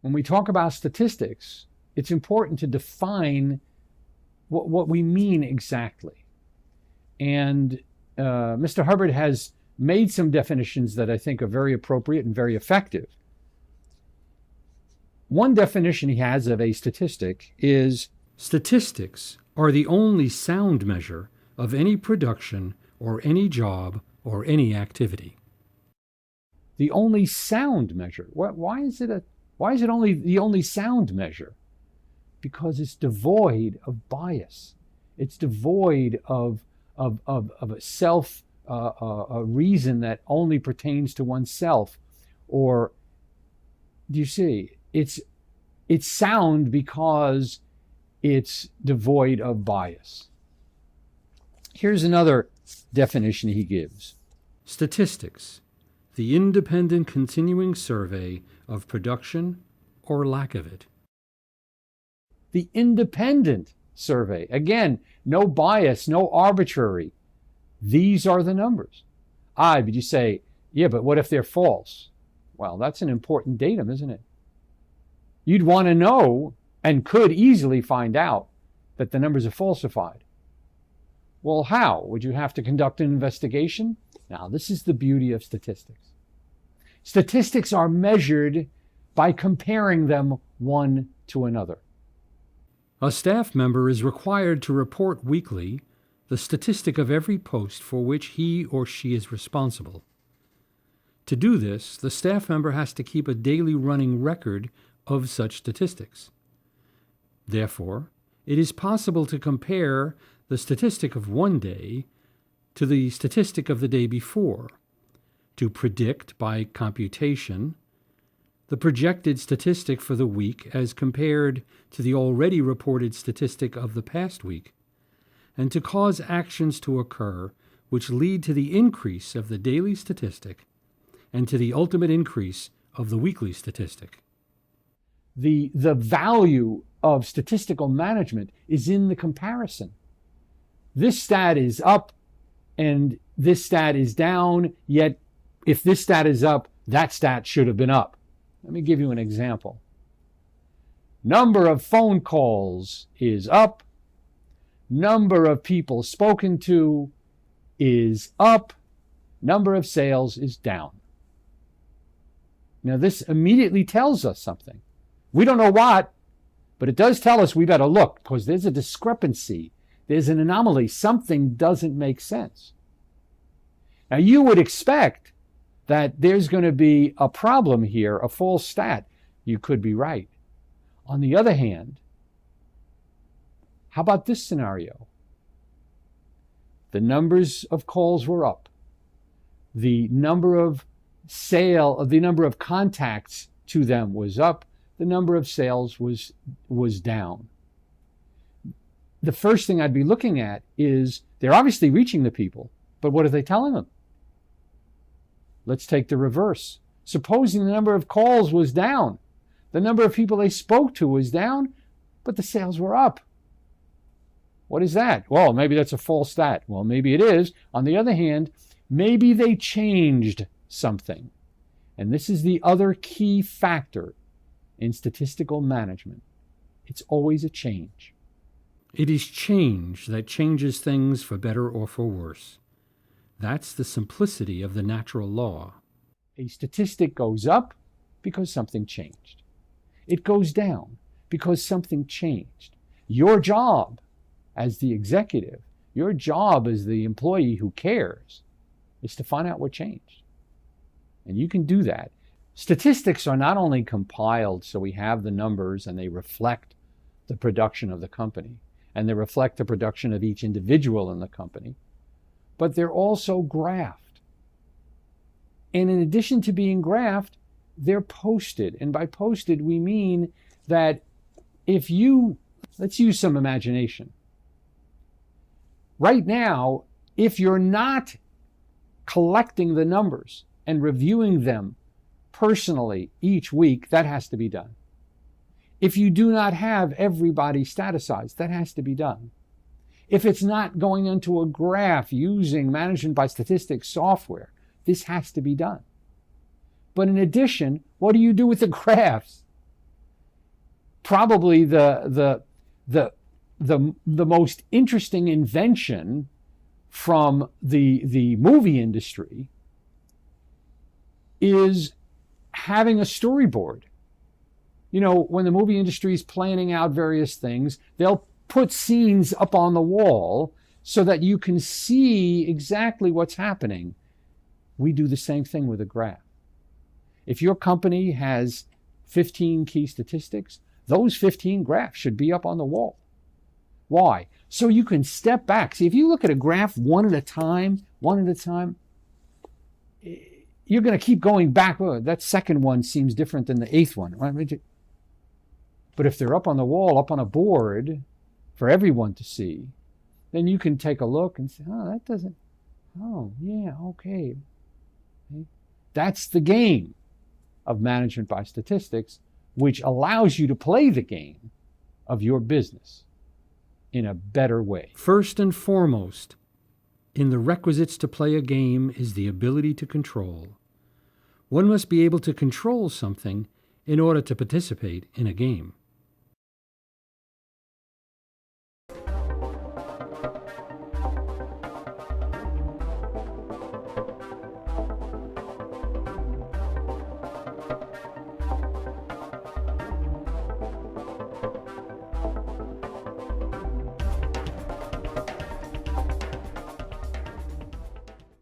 when we talk about statistics, it's important to define what we mean exactly. And Mr. Hubbard has made some definitions that I think are very appropriate and very effective. One definition he has of a statistic is, statistics are the only sound measure of any production or any job or any activity. The only sound measure. Why is it only the only sound measure? Because it's devoid of bias. It's devoid of a self a reason that only pertains to oneself. Or do you see? It's sound because it's devoid of bias. Here's another definition he gives. Statistics, the independent continuing survey of production or lack of it. The independent survey. Again, no bias, no arbitrary. These are the numbers. But you say, yeah, but what if they're false? Well, that's an important datum, isn't it? You'd want to know and could easily find out that the numbers are falsified. Well, how? Would you have to conduct an investigation? Now, this is the beauty of statistics. Statistics are measured by comparing them one to another. A staff member is required to report weekly the statistic of every post for which he or she is responsible. To do this, the staff member has to keep a daily running record of such statistics. Therefore, it is possible to compare the statistic of one day to the statistic of the day before, to predict by computation the projected statistic for the week as compared to the already reported statistic of the past week, and to cause actions to occur which lead to the increase of the daily statistic and to the ultimate increase of the weekly statistic. The value of statistical management is in the comparison. This stat is up and this stat is down, yet if this stat is up, that stat should have been up. Let me give you an example. Number of phone calls is up. Number of people spoken to is up. Number of sales is down. Now this immediately tells us something. We don't know what, but it does tell us we better look because there's a discrepancy. There's an anomaly. Something doesn't make sense. Now you would expect that there's going to be a problem here, a false stat. You could be right. On the other hand, how about this scenario? The numbers of calls were up. The number of contacts to them was up. The number of sales was down. The first thing I'd be looking at is they're obviously reaching the people, but what are they telling them? Let's take the reverse. Supposing the number of calls was down, the number of people they spoke to was down, but the sales were up. What is that? Well, maybe that's a false stat. Well, maybe it is. On the other hand, maybe they changed something. And this is the other key factor in statistical management. It's always a change. It is change that changes things for better or for worse. That's the simplicity of the natural law. A statistic goes up because something changed. It goes down because something changed. Your job as the executive, your job as the employee who cares, is to find out what changed. And you can do that. Statistics are not only compiled so we have the numbers and they reflect the production of the company, and they reflect the production of each individual in the company, but they're also graphed. And in addition to being graphed, they're posted. And by posted, we mean that if you, let's use some imagination. Right now, if you're not collecting the numbers and reviewing them personally each week, that has to be done. If you do not have everybody statusized, that has to be done. If it's not going into a graph using management by statistics software, this has to be done. But in addition, what do you do with the graphs? probably the most interesting invention from the movie industry is having a storyboard. You know, when the movie industry is planning out various things, they'll put scenes up on the wall so that you can see exactly what's happening. We do the same thing with a graph. If your company has 15 key statistics, those 15 graphs should be up on the wall. Why? So you can step back. See, if you look at a graph one at a time, you're going to keep going back. Oh, that second one seems different than the eighth one. But if they're up on the wall, up on a board for everyone to see, then you can take a look and say, oh, that doesn't, oh, yeah, okay. That's the game of management by statistics, which allows you to play the game of your business in a better way. First and foremost, in the requisites to play a game is the ability to control. One must be able to control something in order to participate in a game.